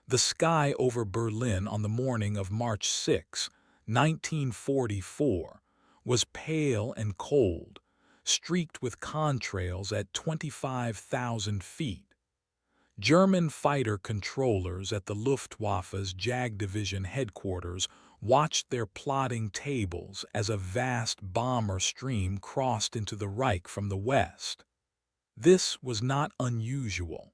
The sky over Berlin on the morning of March 6, 1944, was pale and cold, streaked with contrails at 25,000 feet. German fighter controllers at the Luftwaffe's Jag Division headquarters watched their plotting tables as a vast bomber stream crossed into the Reich from the west. This was not unusual.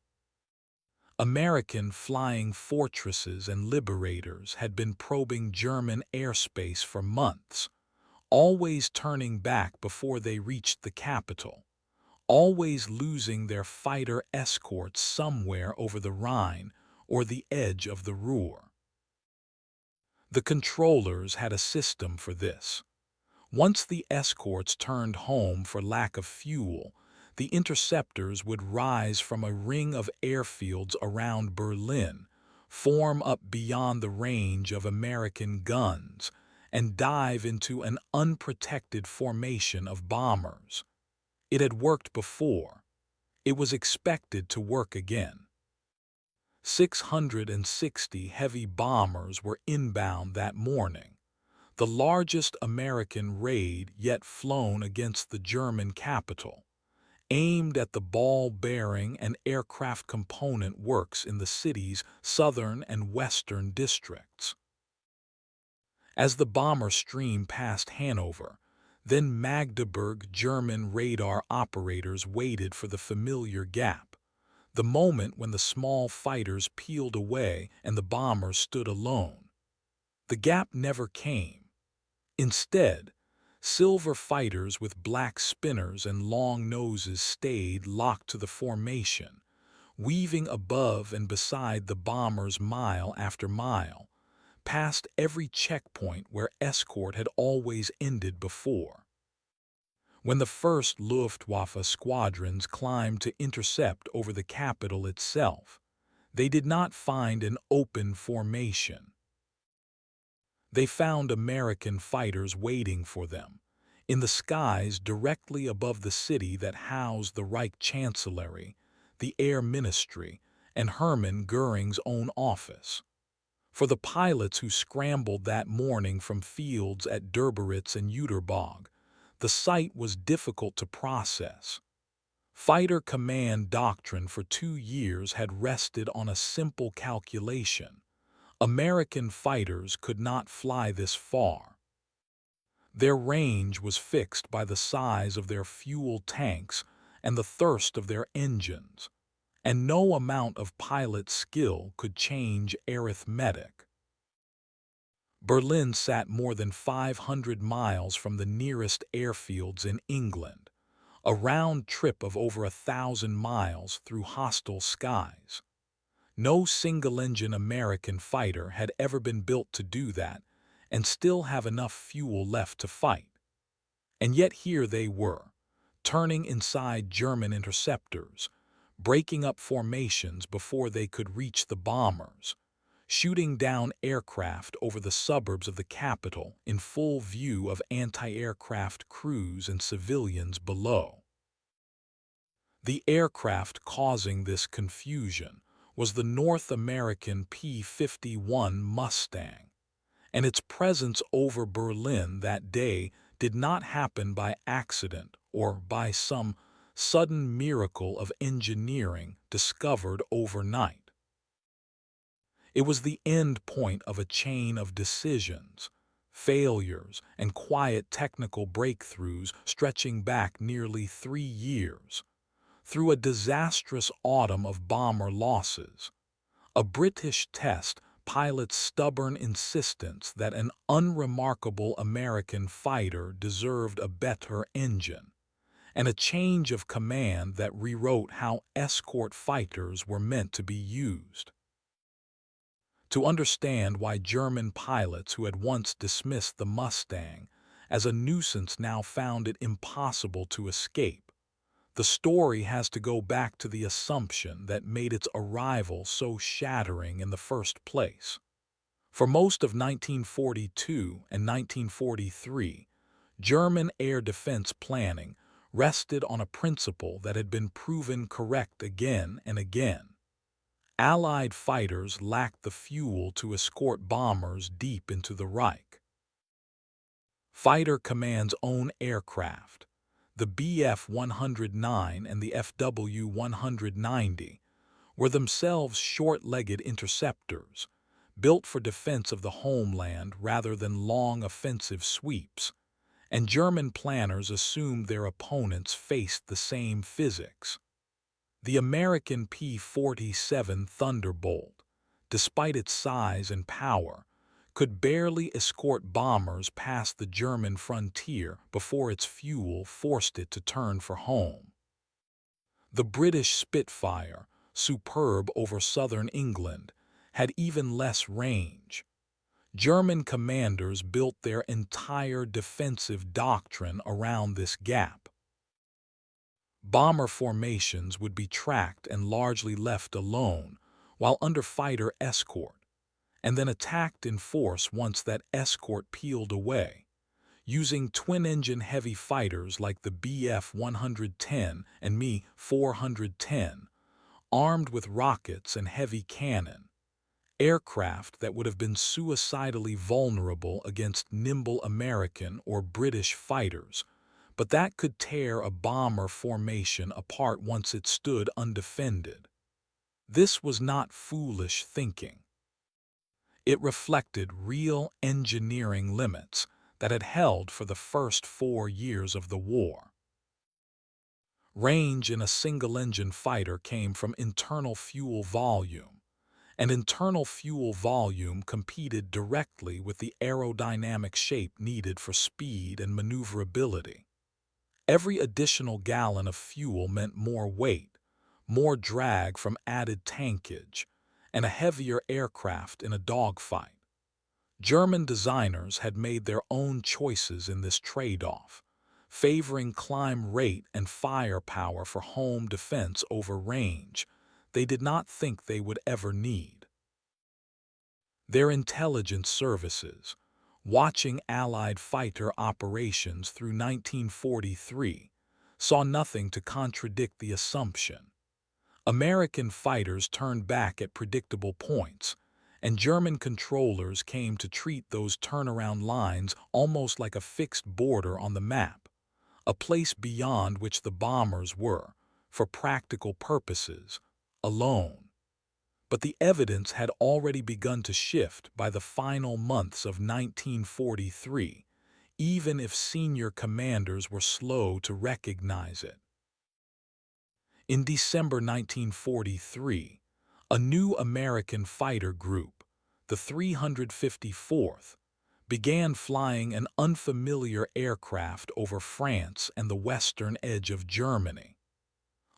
American flying fortresses and liberators had been probing German airspace for months, always turning back before they reached the capital, always losing their fighter escorts somewhere over the Rhine or the edge of the Ruhr. The controllers had a system for this. Once the escorts turned home for lack of fuel, the interceptors would rise from a ring of airfields around Berlin, form up beyond the range of American guns, and dive into an unprotected formation of bombers. It had worked before. It was expected to work again. 660 heavy bombers were inbound that morning, the largest American raid yet flown against the German capital, aimed at the ball bearing and aircraft component works in the city's southern and western districts. As the bomber stream passed Hanover, then Magdeburg, German radar operators waited for the familiar gap, the moment when the small fighters peeled away and the bombers stood alone. The gap never came. Instead, silver fighters with black spinners and long noses stayed locked to the formation, weaving above and beside the bombers mile after mile, past every checkpoint where escort had always ended before. When the first Luftwaffe squadrons climbed to intercept over the capital itself, they did not find an open formation. They found American fighters waiting for them, in the skies directly above the city that housed the Reich Chancellery, the Air Ministry, and Hermann Göring's own office. For the pilots who scrambled that morning from fields at Derberitz and Jüterbog, the sight was difficult to process. Fighter command doctrine for 2 years had rested on a simple calculation. American fighters could not fly this far. Their range was fixed by the size of their fuel tanks and the thirst of their engines, and no amount of pilot skill could change arithmetic. Berlin sat more than 500 miles from the nearest airfields in England, a round trip of over 1,000 miles through hostile skies. No single-engine American fighter had ever been built to do that and still have enough fuel left to fight. And yet here they were, turning inside German interceptors, breaking up formations before they could reach the bombers, shooting down aircraft over the suburbs of the capital in full view of anti-aircraft crews and civilians below. The aircraft causing this confusion was the North American P-51 Mustang, and its presence over Berlin that day did not happen by accident or by some sudden miracle of engineering discovered overnight. It was the end point of a chain of decisions, failures, and quiet technical breakthroughs stretching back nearly 3 years. Through a disastrous autumn of bomber losses, a British test pilot's stubborn insistence that an unremarkable American fighter deserved a better engine, and a change of command that rewrote how escort fighters were meant to be used. To understand why German pilots who had once dismissed the Mustang as a nuisance now found it impossible to escape, the story has to go back to the assumption that made its arrival so shattering in the first place. For most of 1942 and 1943, German air defense planning rested on a principle that had been proven correct again and again. Allied fighters lacked the fuel to escort bombers deep into the Reich. Fighter Command's own aircraft, the Bf-109 and the FW-190, were themselves short-legged interceptors, built for defense of the homeland rather than long offensive sweeps, and German planners assumed their opponents faced the same physics. The American P-47 Thunderbolt, despite its size and power, could barely escort bombers past the German frontier before its fuel forced it to turn for home. The British Spitfire, superb over southern England, had even less range. German commanders built their entire defensive doctrine around this gap. Bomber formations would be tracked and largely left alone while under fighter escort, and then attacked in force once that escort peeled away, using twin-engine heavy fighters like the Bf-110 and Me-410, armed with rockets and heavy cannon, aircraft that would have been suicidally vulnerable against nimble American or British fighters, but that could tear a bomber formation apart once it stood undefended. This was not foolish thinking. It reflected real engineering limits that had held for the first 4 years of the war. Range in a single-engine fighter came from internal fuel volume, and internal fuel volume competed directly with the aerodynamic shape needed for speed and maneuverability. Every additional gallon of fuel meant more weight, more drag from added tankage, and a heavier aircraft in a dogfight. German designers had made their own choices in this trade-off, favoring climb rate and firepower for home defense over range they did not think they would ever need. Their intelligence services, watching Allied fighter operations through 1943, saw nothing to contradict the assumption. American fighters turned back at predictable points, and German controllers came to treat those turnaround lines almost like a fixed border on the map, a place beyond which the bombers were, for practical purposes, alone. But the evidence had already begun to shift by the final months of 1943, even if senior commanders were slow to recognize it. In December 1943, a new American fighter group, the 354th, began flying an unfamiliar aircraft over France and the western edge of Germany.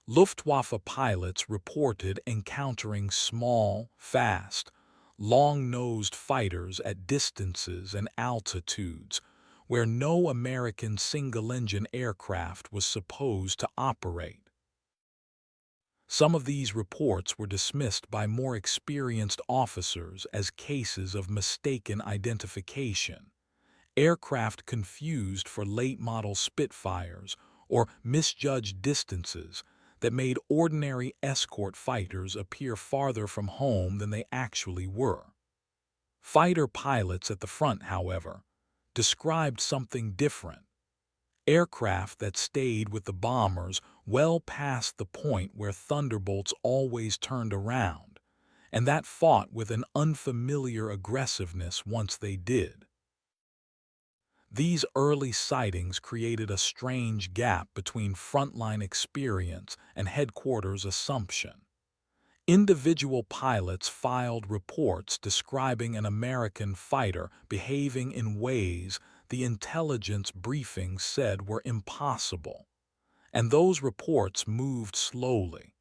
Luftwaffe pilots reported encountering small, fast, long-nosed fighters at distances and altitudes where no American single-engine aircraft was supposed to operate. Some of these reports were dismissed by more experienced officers as cases of mistaken identification, aircraft confused for late-model Spitfires or misjudged distances that made ordinary escort fighters appear farther from home than they actually were. Fighter pilots at the front, however, described something different. Aircraft that stayed with the bombers well past the point where Thunderbolts always turned around, and that fought with an unfamiliar aggressiveness once they did. These early sightings created a strange gap between frontline experience and headquarters assumption. Individual pilots filed reports describing an American fighter behaving in ways the intelligence briefings said were impossible, and those reports moved slowly,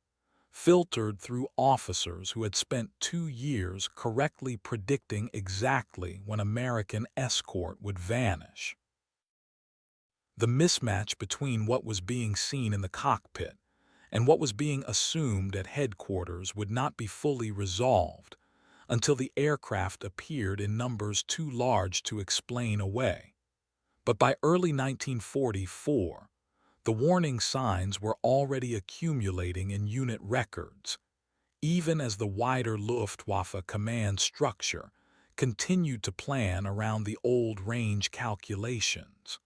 filtered through officers who had spent 2 years correctly predicting exactly when American escort would vanish. The mismatch between what was being seen in the cockpit and what was being assumed at headquarters would not be fully resolved until the aircraft appeared in numbers too large to explain away. But by early 1944, the warning signs were already accumulating in unit records. even as the wider Luftwaffe command structure continued to plan around the old range calculations.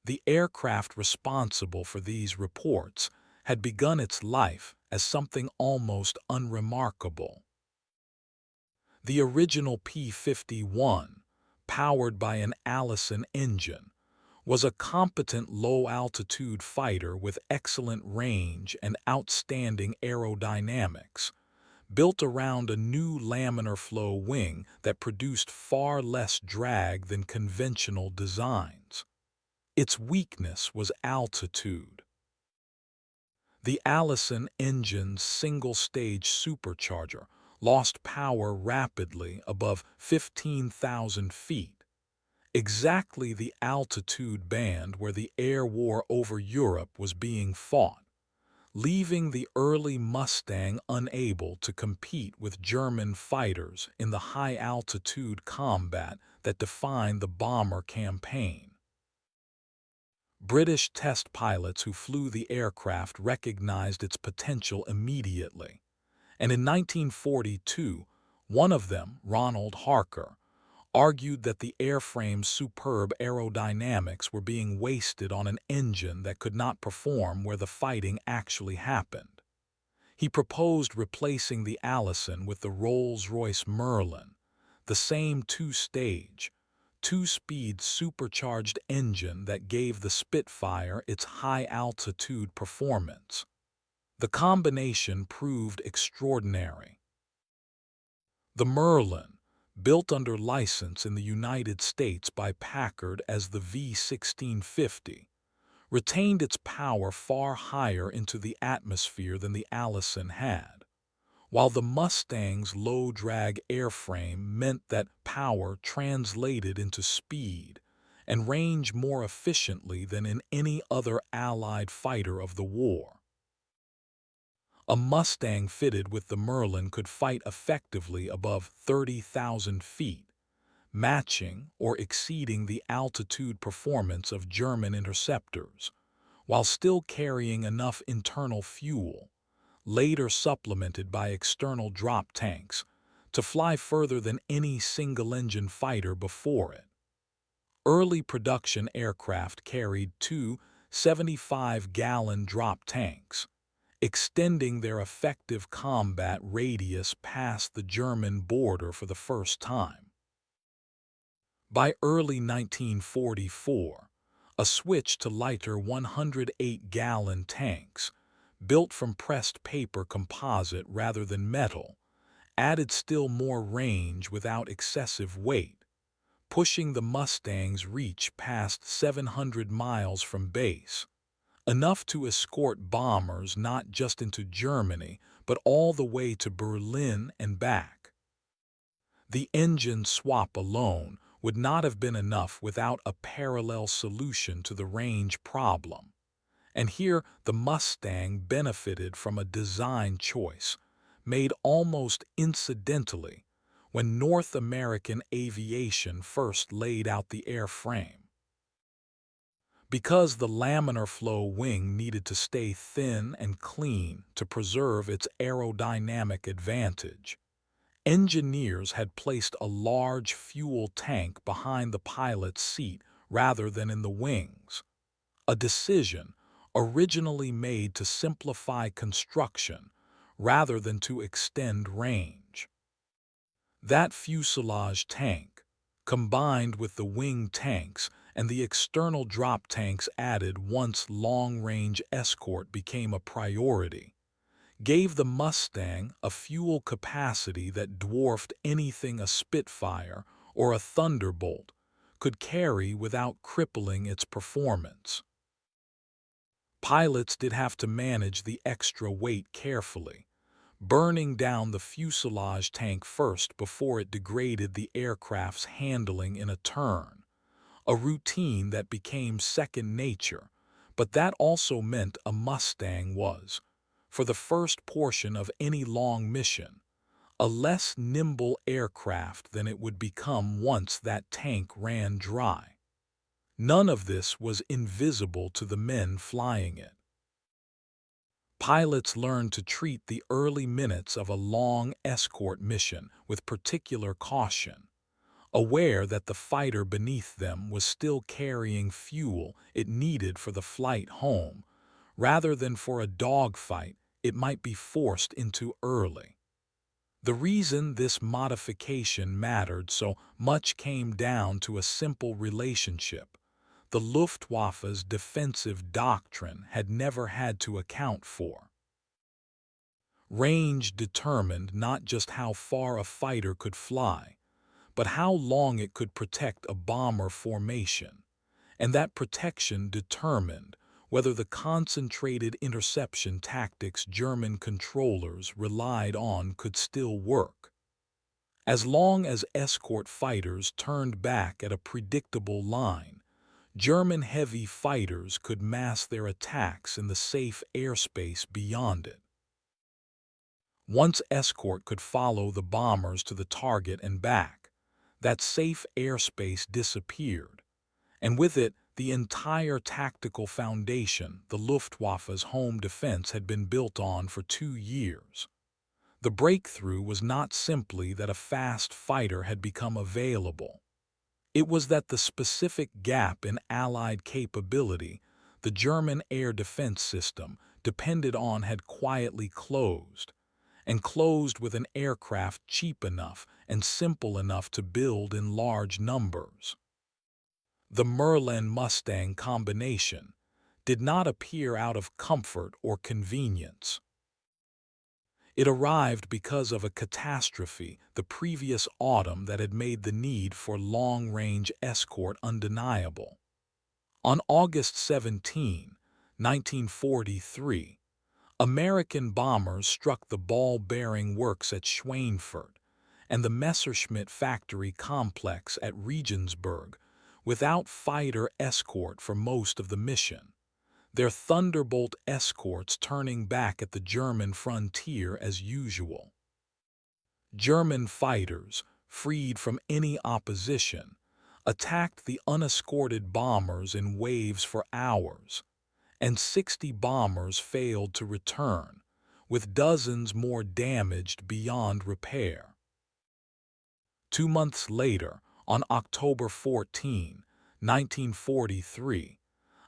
The aircraft responsible for these reports had begun its life as something almost unremarkable. The original P-51, powered by an Allison engine, was a competent low-altitude fighter with excellent range and outstanding aerodynamics, built around a new laminar flow wing that produced far less drag than conventional designs. Its weakness was altitude. The Allison engine's single-stage supercharger lost power rapidly above 15,000 feet, exactly the altitude band where the air war over Europe was being fought, leaving the early Mustang unable to compete with German fighters in the high-altitude combat that defined the bomber campaign. British test pilots who flew the aircraft recognized its potential immediately, and in 1942, one of them, Ronald Harker, argued that the airframe's superb aerodynamics were being wasted on an engine that could not perform where the fighting actually happened. He proposed replacing the Allison with the Rolls-Royce Merlin, the same two-stage, two-speed supercharged engine that gave the Spitfire its high-altitude performance. The combination proved extraordinary. The Merlin, built under license in the United States by Packard as the V-1650, retained its power far higher into the atmosphere than the Allison had, while the Mustang's low-drag airframe meant that power translated into speed and range more efficiently than in any other Allied fighter of the war. A Mustang fitted with the Merlin could fight effectively above 30,000 feet, matching or exceeding the altitude performance of German interceptors, while still carrying enough internal fuel, later supplemented by external drop tanks, to fly further than any single-engine fighter before it. Early production aircraft carried two 75-gallon drop tanks, extending their effective combat radius past the German border for the first time. By early 1944, a switch to lighter 108-gallon tanks, built from pressed paper composite rather than metal, added still more range without excessive weight, pushing the Mustang's reach past 700 miles from base, enough to escort bombers not just into Germany, but all the way to Berlin and back. The engine swap alone would not have been enough without a parallel solution to the range problem. And here the Mustang benefited from a design choice, made almost incidentally, when North American aviation first laid out the airframe. Because the laminar flow wing needed to stay thin and clean to preserve its aerodynamic advantage, engineers had placed a large fuel tank behind the pilot's seat rather than in the wings, a decision originally made to simplify construction rather than to extend range. That fuselage tank, combined with the wing tanks and the external drop tanks added once long-range escort became a priority, gave the Mustang a fuel capacity that dwarfed anything a Spitfire or a Thunderbolt could carry without crippling its performance. Pilots did have to manage the extra weight carefully, burning down the fuselage tank first before it degraded the aircraft's handling in a turn, a routine that became second nature, but that also meant a Mustang was, for the first portion of any long mission, a less nimble aircraft than it would become once that tank ran dry. None of this was invisible to the men flying it. Pilots learned to treat the early minutes of a long escort mission with particular caution, aware that the fighter beneath them was still carrying fuel it needed for the flight home, rather than for a dogfight it might be forced into early. The reason this modification mattered so much came down to a simple relationship. The Luftwaffe's defensive doctrine had never had to account for. Range determined not just how far a fighter could fly, but how long it could protect a bomber formation, and that protection determined whether the concentrated interception tactics German controllers relied on could still work. As long as escort fighters turned back at a predictable line, German heavy fighters could mass their attacks in the safe airspace beyond it. Once escort could follow the bombers to the target and back, that safe airspace disappeared, and with it the entire tactical foundation the Luftwaffe's home defense had been built on for 2 years. The breakthrough was not simply that a fast fighter had become available. It was that the specific gap in Allied capability the German air defense system depended on had quietly closed, and closed with an aircraft cheap enough and simple enough to build in large numbers. The Merlin-Mustang combination did not appear out of comfort or convenience. It arrived because of a catastrophe the previous autumn that had made the need for long-range escort undeniable. On August 17, 1943, American bombers struck the ball-bearing works at Schweinfurt and the Messerschmitt factory complex at Regensburg without fighter escort for most of the mission, their Thunderbolt escorts turning back at the German frontier as usual. German fighters, freed from any opposition, attacked the unescorted bombers in waves for hours, and 60 bombers failed to return, with dozens more damaged beyond repair. 2 months later, on October 14, 1943,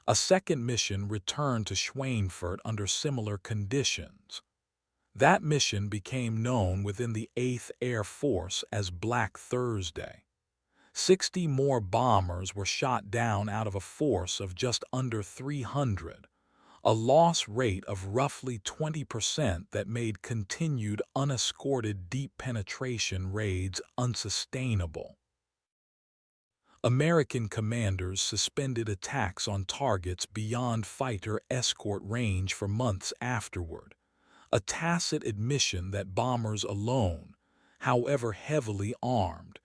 a second mission returned to Schweinfurt under similar conditions. That mission became known within the 8th Air Force as Black Thursday. 60 more bombers were shot down out of a force of just under 300, a loss rate of roughly 20% that made continued unescorted deep penetration raids unsustainable. American commanders suspended attacks on targets beyond fighter escort range for months afterward, a tacit admission that bombers alone, however heavily armed,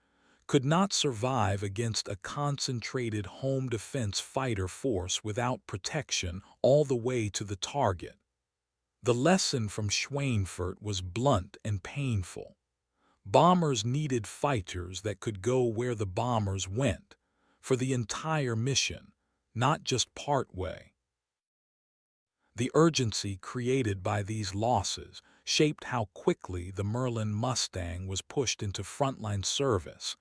could not survive against a concentrated home defense fighter force without protection all the way to the target. The lesson from Schweinfurt was blunt and painful. Bombers needed fighters that could go where the bombers went, for the entire mission, not just part way. The urgency created by these losses shaped how quickly the Merlin Mustang was pushed into frontline service,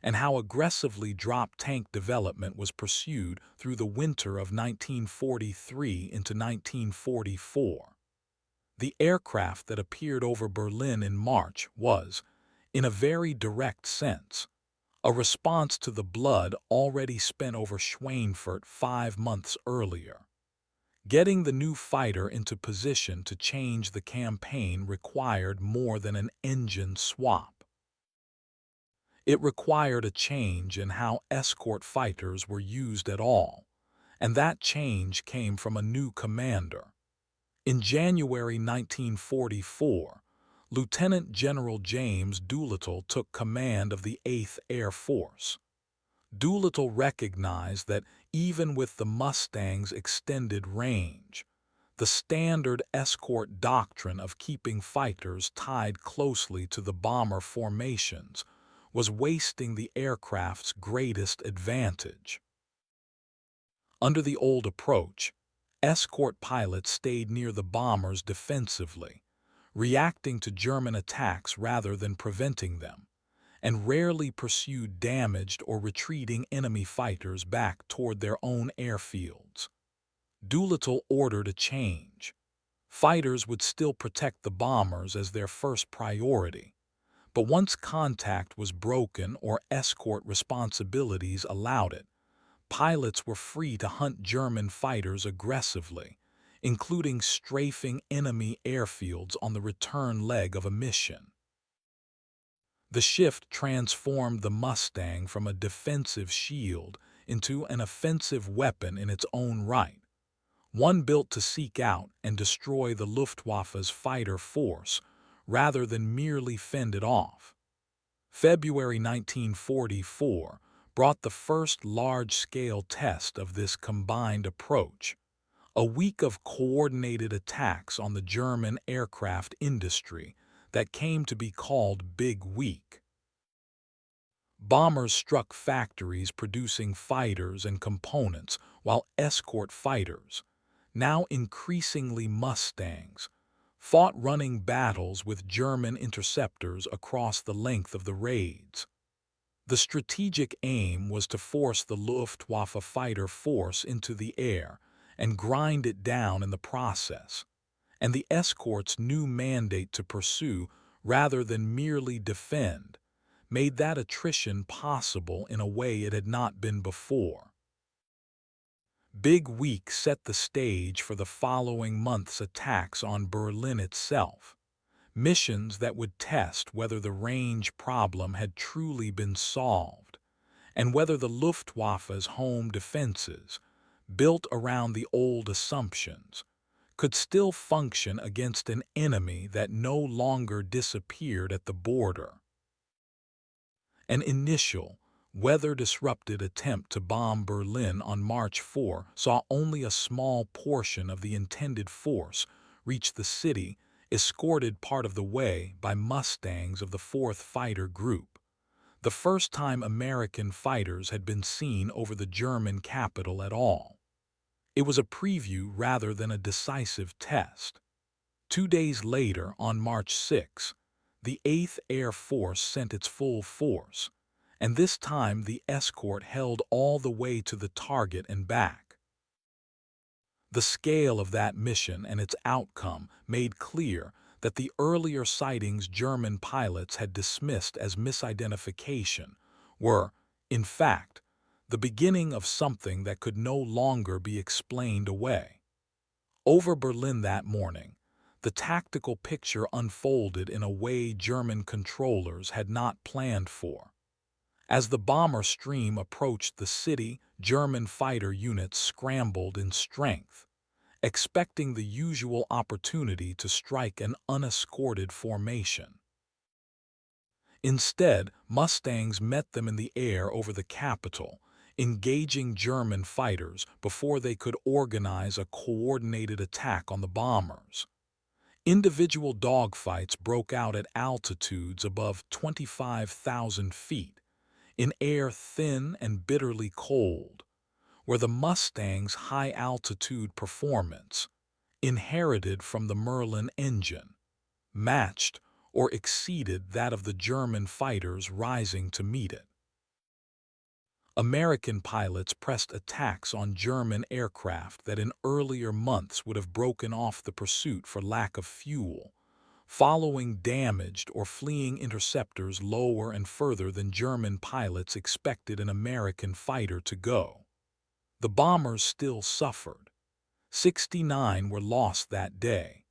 and how aggressively drop tank development was pursued through the winter of 1943 into 1944. The aircraft that appeared over Berlin in March was, in a very direct sense, a response to the blood already spent over Schweinfurt 5 months earlier. Getting the new fighter into position to change the campaign required more than an engine swap. It required a change in how escort fighters were used at all, and that change came from a new commander. In January 1944, Lieutenant General James Doolittle took command of the 8th Air Force. Doolittle recognized that even with the Mustang's extended range, the standard escort doctrine of keeping fighters tied closely to the bomber formations was wasting the aircraft's greatest advantage. Under the old approach, escort pilots stayed near the bombers defensively, reacting to German attacks rather than preventing them, and rarely pursued damaged or retreating enemy fighters back toward their own airfields. Doolittle ordered a change. Fighters would still protect the bombers as their first priority, but once contact was broken or escort responsibilities allowed it, pilots were free to hunt German fighters aggressively, including strafing enemy airfields on the return leg of a mission. The shift transformed the Mustang from a defensive shield into an offensive weapon in its own right, one built to seek out and destroy the Luftwaffe's fighter force rather than merely fend it off. February 1944 brought the first large-scale test of this combined approach, a week of coordinated attacks on the German aircraft industry that came to be called Big Week. Bombers struck factories producing fighters and components, while escort fighters, now increasingly Mustangs, fought running battles with German interceptors across the length of the raids. The strategic aim was to force the Luftwaffe fighter force into the air and grind it down in the process, and the escort's new mandate to pursue rather than merely defend made that attrition possible in a way it had not been before. Big Week set the stage for the following month's attacks on Berlin itself, missions that would test whether the range problem had truly been solved, and whether the Luftwaffe's home defenses, built around the old assumptions, could still function against an enemy that no longer disappeared at the border. An initial, weather-disrupted attempt to bomb Berlin on March 4 saw only a small portion of the intended force reach the city, escorted part of the way by Mustangs of the 4th Fighter Group, the first time American fighters had been seen over the German capital at all. It was a preview rather than a decisive test. 2 days later, on March 6, the 8th Air Force sent its full force, and this time the escort held all the way to the target and back. The scale of that mission and its outcome made clear that the earlier sightings German pilots had dismissed as misidentification were, in fact, the beginning of something that could no longer be explained away. Over Berlin that morning, the tactical picture unfolded in a way German controllers had not planned for. As the bomber stream approached the city, German fighter units scrambled in strength, expecting the usual opportunity to strike an unescorted formation. Instead, Mustangs met them in the air over the capital, engaging German fighters before they could organize a coordinated attack on the bombers. Individual dogfights broke out at altitudes above 25,000 feet, in air thin and bitterly cold, where the Mustang's high-altitude performance, inherited from the Merlin engine, matched or exceeded that of the German fighters rising to meet it. American pilots pressed attacks on German aircraft that in earlier months would have broken off the pursuit for lack of fuel, following damaged or fleeing interceptors lower and further than German pilots expected an American fighter to go. The bombers still suffered. 69 were lost that day,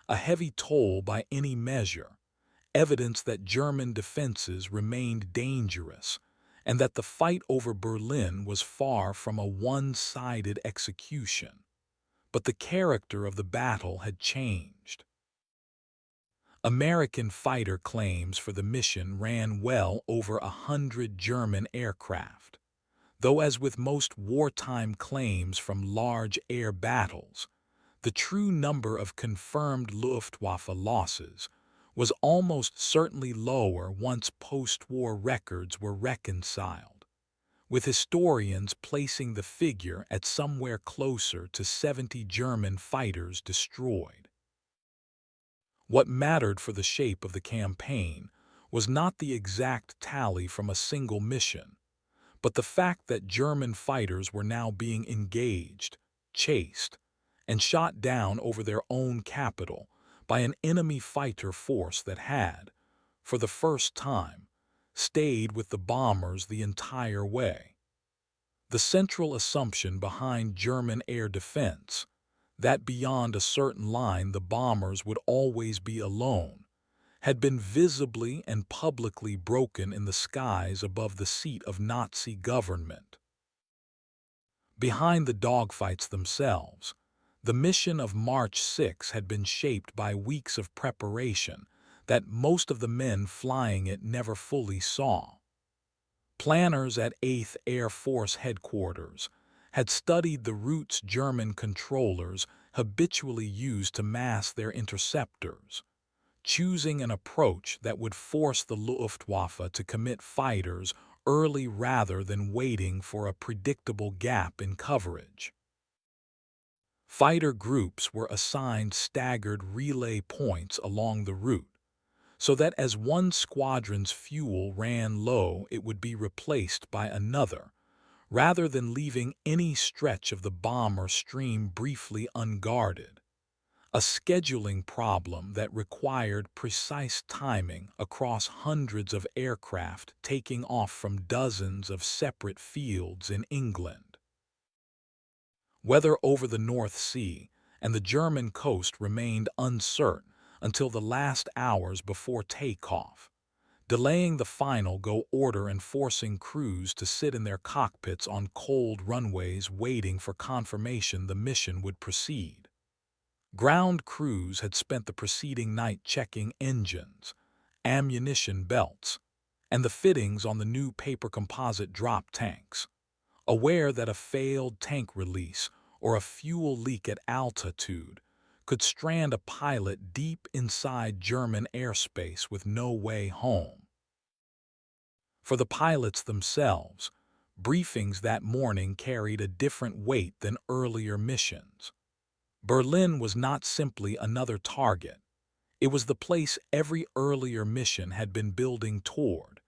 a heavy toll by any measure, evidence that German defenses remained dangerous and that the fight over Berlin was far from a one-sided execution. But the character of the battle had changed. American fighter claims for the mission ran well over 100 German aircraft, though as with most wartime claims from large air battles, the true number of confirmed Luftwaffe losses was almost certainly lower once post-war records were reconciled, with historians placing the figure at somewhere closer to 70 German fighters destroyed. What mattered for the shape of the campaign was not the exact tally from a single mission, but the fact that German fighters were now being engaged, chased, and shot down over their own capital by an enemy fighter force that had, for the first time, stayed with the bombers the entire way. The central assumption behind German air defense, that beyond a certain line the bombers would always be alone, had been visibly and publicly broken in the skies above the seat of Nazi government. Behind the dogfights themselves, the mission of March 6 had been shaped by weeks of preparation that most of the men flying it never fully saw. Planners at 8th Air Force Headquarters had studied the routes German controllers habitually used to mask their interceptors, choosing an approach that would force the Luftwaffe to commit fighters early rather than waiting for a predictable gap in coverage. Fighter groups were assigned staggered relay points along the route, so that as one squadron's fuel ran low it would be replaced by another, rather than leaving any stretch of the bomber stream briefly unguarded, a scheduling problem that required precise timing across hundreds of aircraft taking off from dozens of separate fields in England. Weather over the North Sea and the German coast remained uncertain until the last hours before takeoff, delaying the final go order and forcing crews to sit in their cockpits on cold runways waiting for confirmation the mission would proceed. Ground crews had spent the preceding night checking engines, ammunition belts, and the fittings on the new paper composite drop tanks, aware that a failed tank release or a fuel leak at altitude could strand a pilot deep inside German airspace with no way home. For the pilots themselves, briefings that morning carried a different weight than earlier missions. Berlin was not simply another target. It was the place every earlier mission had been building toward,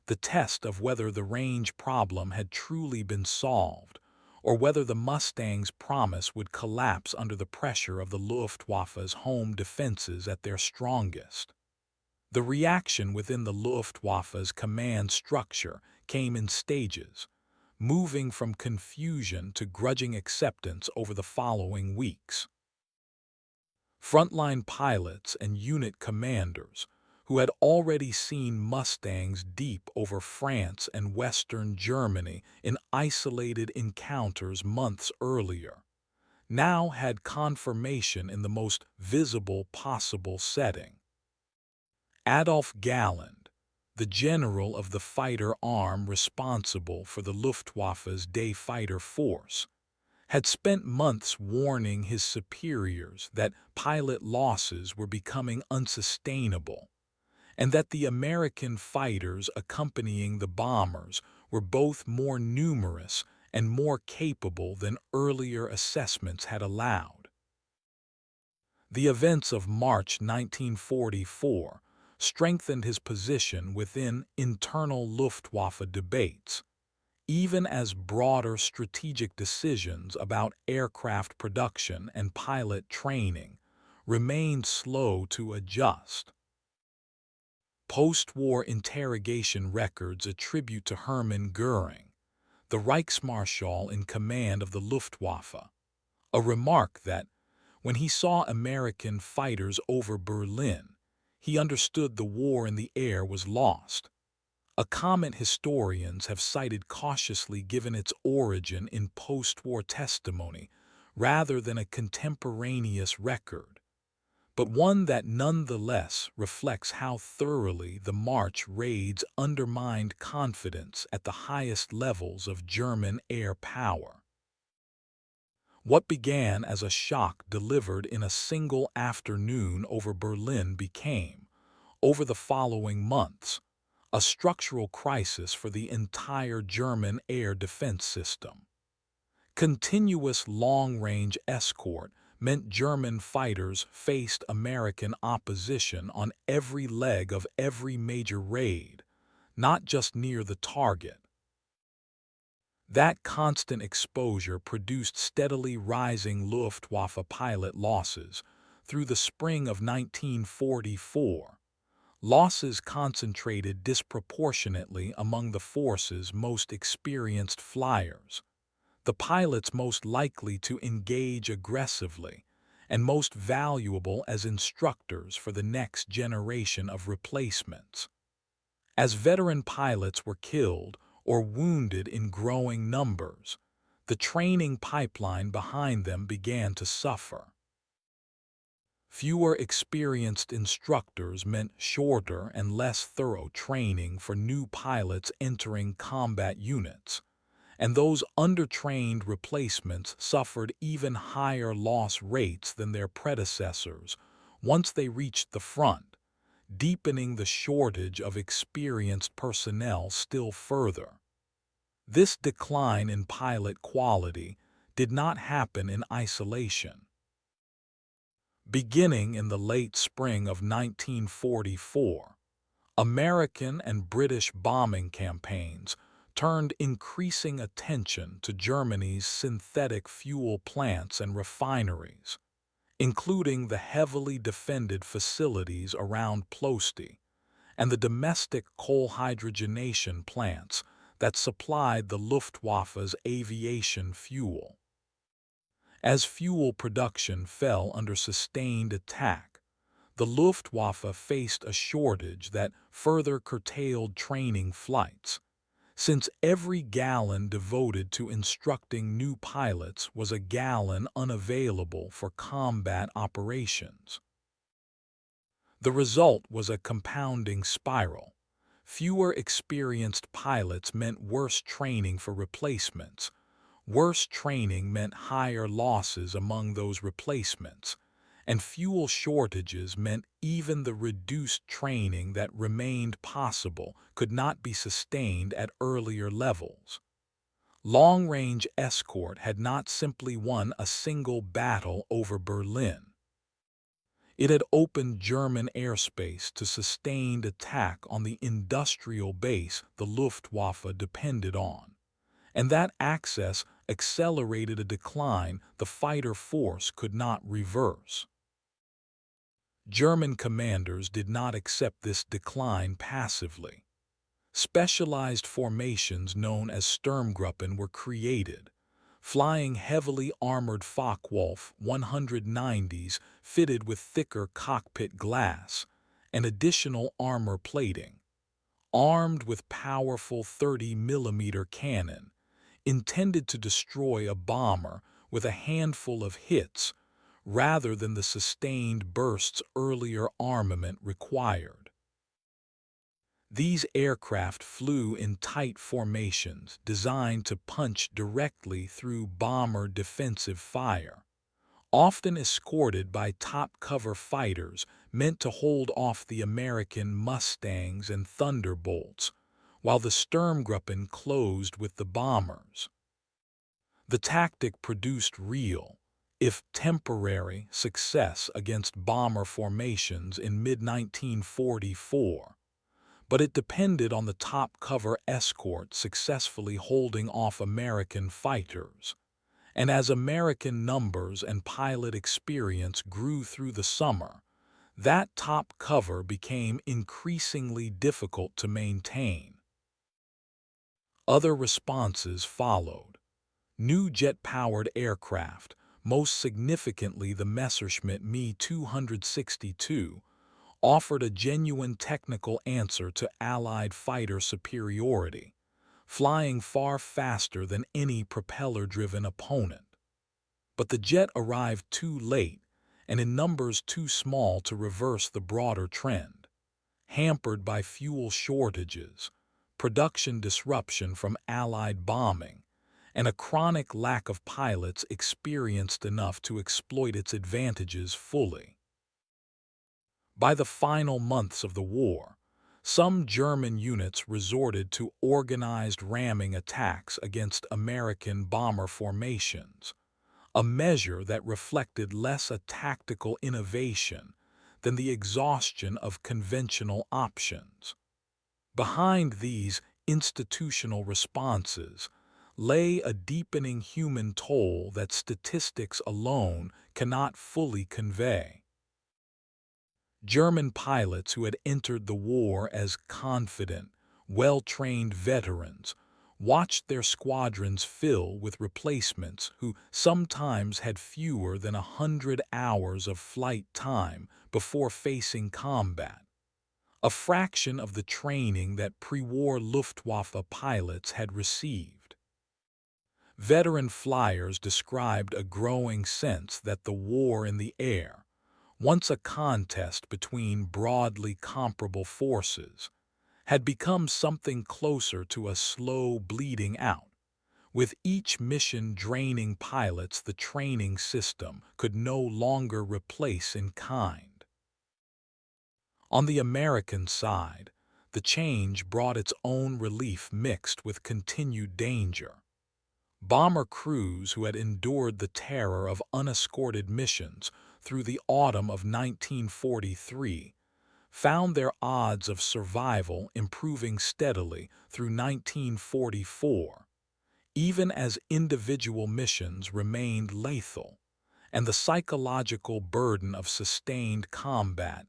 the test of whether the range problem had truly been solved, or whether the Mustang's promise would collapse under the pressure of the Luftwaffe's home defenses at their strongest. The reaction within the Luftwaffe's command structure came in stages, moving from confusion to grudging acceptance over the following weeks. Frontline pilots and unit commanders, who had already seen Mustangs deep over France and Western Germany in isolated encounters months earlier, now had confirmation in the most visible possible setting. Adolf Galland, the general of the fighter arm responsible for the Luftwaffe's day fighter force, had spent months warning his superiors that pilot losses were becoming unsustainable, and that the American fighters accompanying the bombers were both more numerous and more capable than earlier assessments had allowed. The events of March 1944 strengthened his position within internal Luftwaffe debates, even as broader strategic decisions about aircraft production and pilot training remained slow to adjust. Post-war interrogation records attribute to Hermann Göring, the Reichsmarschall in command of the Luftwaffe, a remark that, when he saw American fighters over Berlin, he understood the war in the air was lost, a comment historians have cited cautiously given its origin in post-war testimony rather than a contemporaneous record, but one that nonetheless reflects how thoroughly the March raids undermined confidence at the highest levels of German air power. What began as a shock delivered in a single afternoon over Berlin became, over the following months, a structural crisis for the entire German air defense system. Continuous long-range escort meant German fighters faced American opposition on every leg of every major raid, not just near the target. That constant exposure produced steadily rising Luftwaffe pilot losses. Through the spring of 1944, losses concentrated disproportionately among the force's most experienced flyers, the pilots most likely to engage aggressively, and most valuable as instructors for the next generation of replacements. As veteran pilots were killed or wounded in growing numbers, the training pipeline behind them began to suffer. Fewer experienced instructors meant shorter and less thorough training for new pilots entering combat units, and those undertrained replacements suffered even higher loss rates than their predecessors once they reached the front, deepening the shortage of experienced personnel still further. This decline in pilot quality did not happen in isolation. Beginning in the late spring of 1944, American and British bombing campaigns turned increasing attention to Germany's synthetic fuel plants and refineries, including the heavily defended facilities around Ploesti and the domestic coal hydrogenation plants that supplied the Luftwaffe's aviation fuel. As fuel production fell under sustained attack, the Luftwaffe faced a shortage that further curtailed training flights, since every gallon devoted to instructing new pilots was a gallon unavailable for combat operations. The result was a compounding spiral. Fewer experienced pilots meant worse training for replacements. Worse training meant higher losses among those replacements, and fuel shortages meant even the reduced training that remained possible could not be sustained at earlier levels. Long-range escort had not simply won a single battle over Berlin. It had opened German airspace to sustained attack on the industrial base the Luftwaffe depended on, and that access accelerated a decline the fighter force could not reverse. German commanders did not accept this decline passively. Specialized formations known as Sturmgruppen were created, flying heavily armored Focke-Wulf 190s fitted with thicker cockpit glass and additional armor plating, armed with powerful 30mm cannon, intended to destroy a bomber with a handful of hits rather than the sustained bursts earlier armament required. These aircraft flew in tight formations designed to punch directly through bomber defensive fire, often escorted by top-cover fighters meant to hold off the American Mustangs and Thunderbolts, while the Sturmgruppen closed with the bombers. The tactic produced real, if temporary, success against bomber formations in mid-1944, but it depended on the top-cover escort successfully holding off American fighters. And as American numbers and pilot experience grew through the summer, that top cover became increasingly difficult to maintain. Other responses followed. New jet-powered aircraft, most significantly the Messerschmitt Me 262, offered a genuine technical answer to Allied fighter superiority, flying far faster than any propeller-driven opponent. But the jet arrived too late and in numbers too small to reverse the broader trend, hampered by fuel shortages, production disruption from Allied bombing, and a chronic lack of pilots experienced enough to exploit its advantages fully. By the final months of the war, Some German units resorted to organized ramming attacks against American bomber formations, a measure that reflected less a tactical innovation than the exhaustion of conventional options. Behind these institutional responses lay a deepening human toll that statistics alone cannot fully convey. German pilots who had entered the war as confident, well-trained veterans watched their squadrons fill with replacements who sometimes had fewer than 100 hours of flight time before facing combat, a fraction of the training that pre-war Luftwaffe pilots had received. Veteran flyers described a growing sense that the war in the air, once a contest between broadly comparable forces, had become something closer to a slow bleeding out, with each mission draining pilots the training system could no longer replace in kind. On the American side, the change brought its own relief mixed with continued danger. Bomber crews who had endured the terror of unescorted missions through the autumn of 1943 found their odds of survival improving steadily through 1944, even as individual missions remained lethal, and the psychological burden of sustained combat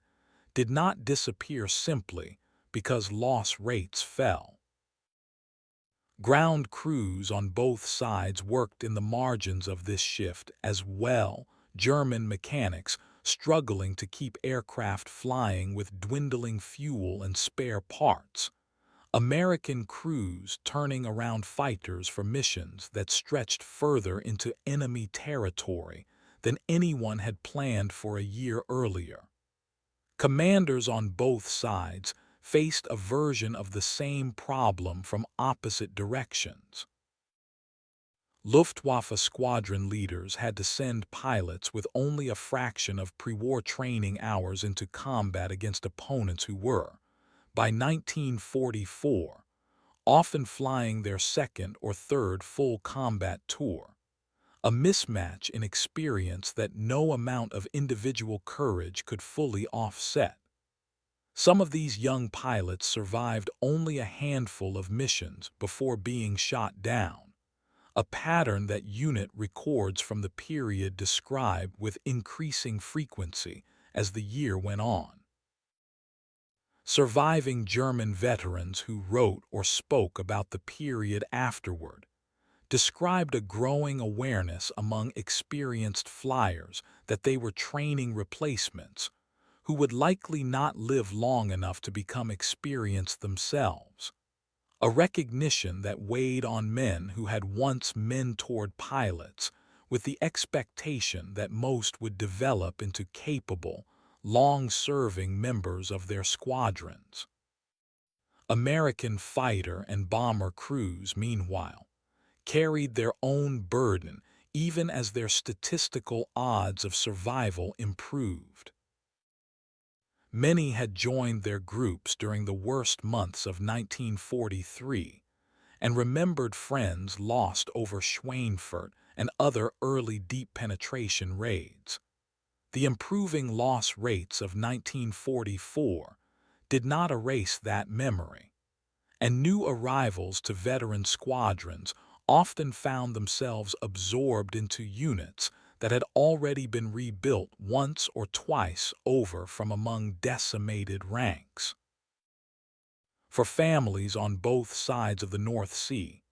did not disappear simply because loss rates fell. Ground crews on both sides worked in the margins of this shift as well, German mechanics struggling to keep aircraft flying with dwindling fuel and spare parts, American crews turning around fighters for missions that stretched further into enemy territory than anyone had planned for a year earlier. Commanders on both sides faced a version of the same problem from opposite directions. Luftwaffe squadron leaders had to send pilots with only a fraction of pre-war training hours into combat against opponents who were, by 1944, often flying their second or third full combat tour, a mismatch in experience that no amount of individual courage could fully offset. Some of these young pilots survived only a handful of missions before being shot down, a pattern that unit records from the period described with increasing frequency as the year went on. Surviving German veterans who wrote or spoke about the period afterward described a growing awareness among experienced flyers that they were training replacements who would likely not live long enough to become experienced themselves, a recognition that weighed on men who had once mentored pilots with the expectation that most would develop into capable, long-serving members of their squadrons. American fighter and bomber crews, meanwhile, carried their own burden even as their statistical odds of survival improved. Many had joined their groups during the worst months of 1943 and remembered friends lost over Schweinfurt and other early deep penetration raids. The improving loss rates of 1944 did not erase that memory, and new arrivals to veteran squadrons often found themselves absorbed into units that had already been rebuilt once or twice over from among decimated ranks. For families on both sides of the North Sea,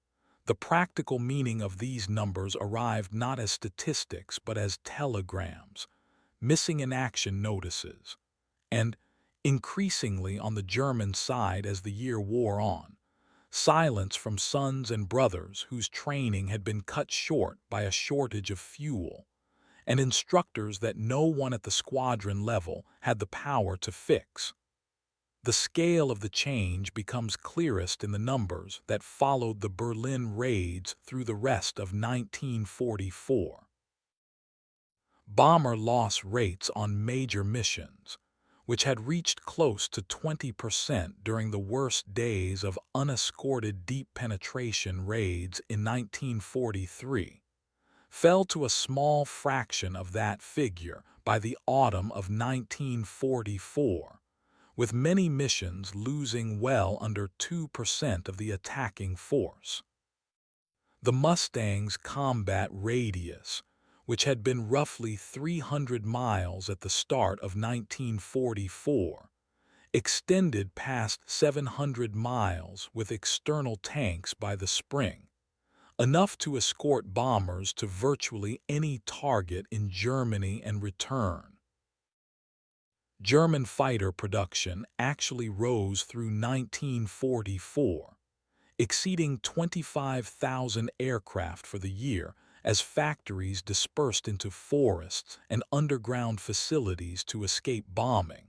the practical meaning of these numbers arrived not as statistics but as telegrams, missing in action notices, and, increasingly on the German side as the year wore on, silence from sons and brothers whose training had been cut short by a shortage of fuel, and instructors that no one at the squadron level had the power to fix. The scale of the change becomes clearest in the numbers that followed the Berlin raids through the rest of 1944. Bomber loss rates on major missions, which had reached close to 20% during the worst days of unescorted deep penetration raids in 1943, fell to a small fraction of that figure by the autumn of 1944, with many missions losing well under 2% of the attacking force. The Mustang's combat radius, which had been roughly 300 miles at the start of 1944, extended past 700 miles with external tanks by the spring, enough to escort bombers to virtually any target in Germany and return. German fighter production actually rose through 1944, exceeding 25,000 aircraft for the year as factories dispersed into forests and underground facilities to escape bombing.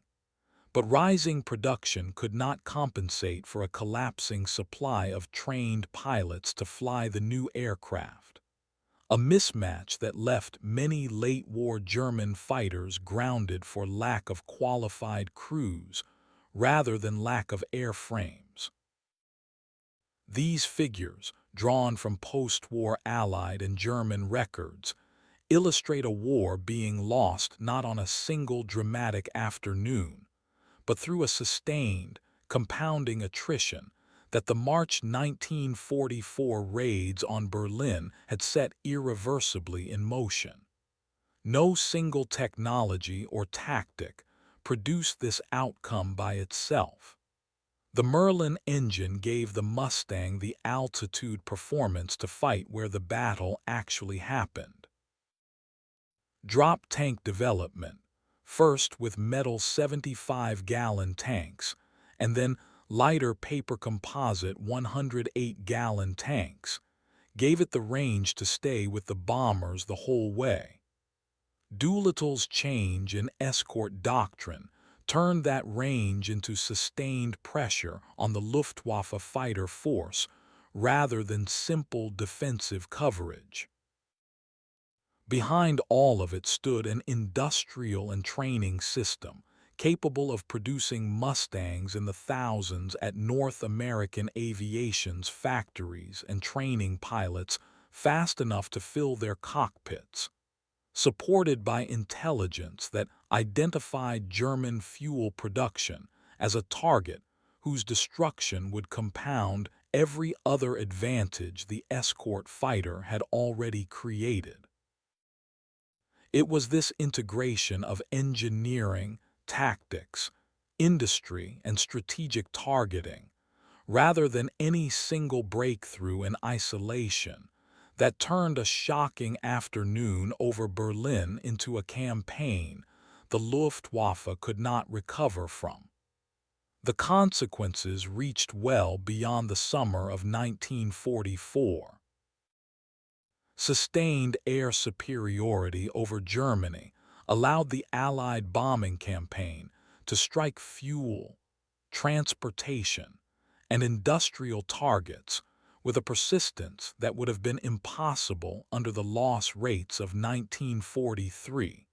But rising production could not compensate for a collapsing supply of trained pilots to fly the new aircraft, a mismatch that left many late-war German fighters grounded for lack of qualified crews rather than lack of airframes. These figures, drawn from post-war Allied and German records, illustrate a war being lost not on a single dramatic afternoon, but through a sustained, compounding attrition that the March 1944 raids on Berlin had set irreversibly in motion. No single technology or tactic produced this outcome by itself. The Merlin engine gave the Mustang the altitude performance to fight where the battle actually happened. Drop tank development, first with metal 75-gallon tanks, and then lighter paper composite 108-gallon tanks, gave it the range to stay with the bombers the whole way. Doolittle's change in escort doctrine turned that range into sustained pressure on the Luftwaffe fighter force rather than simple defensive coverage. Behind all of it stood an industrial and training system capable of producing Mustangs in the thousands at North American Aviation's factories and training pilots fast enough to fill their cockpits, supported by intelligence that identified German fuel production as a target whose destruction would compound every other advantage the escort fighter had already created. It was this integration of engineering, tactics, industry, and strategic targeting, rather than any single breakthrough in isolation, that turned a shocking afternoon over Berlin into a campaign the Luftwaffe could not recover from. The consequences reached well beyond the summer of 1944. Sustained air superiority over Germany allowed the Allied bombing campaign to strike fuel, transportation, and industrial targets with a persistence that would have been impossible under the loss rates of 1943,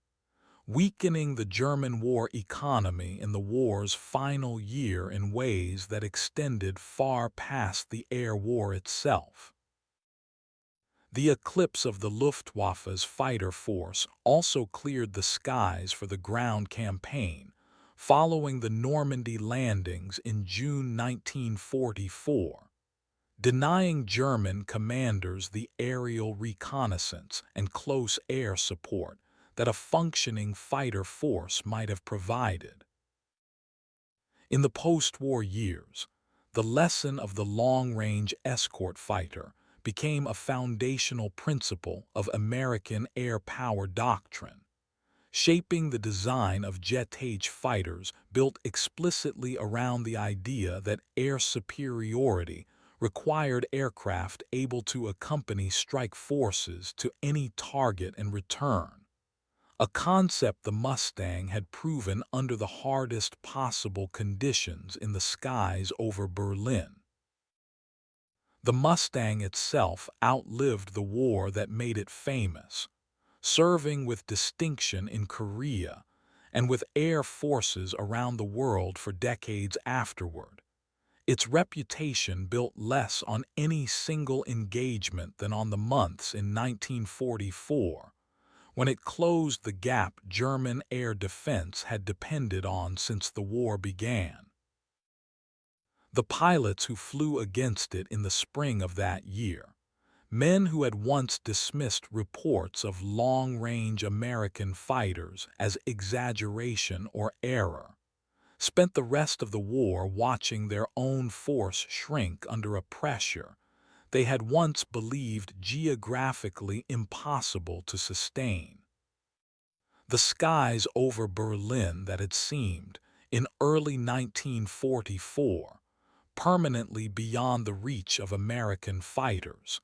weakening the German war economy in the war's final year in ways that extended far past the air war itself. The eclipse of the Luftwaffe's fighter force also cleared the skies for the ground campaign, following the Normandy landings in June 1944, denying German commanders the aerial reconnaissance and close air support that a functioning fighter force might have provided. In the post-war years, the lesson of the long-range escort fighter became a foundational principle of American air power doctrine, shaping the design of jet-age fighters built explicitly around the idea that air superiority required aircraft able to accompany strike forces to any target and return, a concept the Mustang had proven under the hardest possible conditions in the skies over Berlin. The Mustang itself outlived the war that made it famous, serving with distinction in Korea and with air forces around the world for decades afterward. Its reputation built less on any single engagement than on the months in 1944, when it closed the gap German air defense had depended on since the war began. The pilots who flew against it in the spring of that year, men who had once dismissed reports of long-range American fighters as exaggeration or error, spent the rest of the war watching their own force shrink under a pressure they had once believed geographically impossible to sustain. The skies over Berlin that had seemed, in early 1944, permanently beyond the reach of American fighters,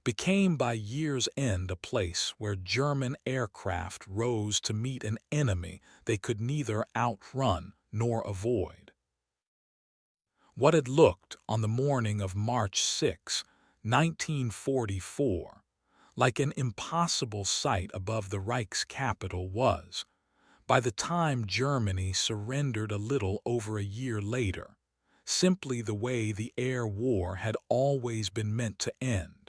became by year's end a place where German aircraft rose to meet an enemy they could neither outrun nor avoid. What had looked, on the morning of March 6, 1944, like an impossible sight above the Reich's capital was, by the time Germany surrendered a little over a year later, simply the way the air war had always been meant to end.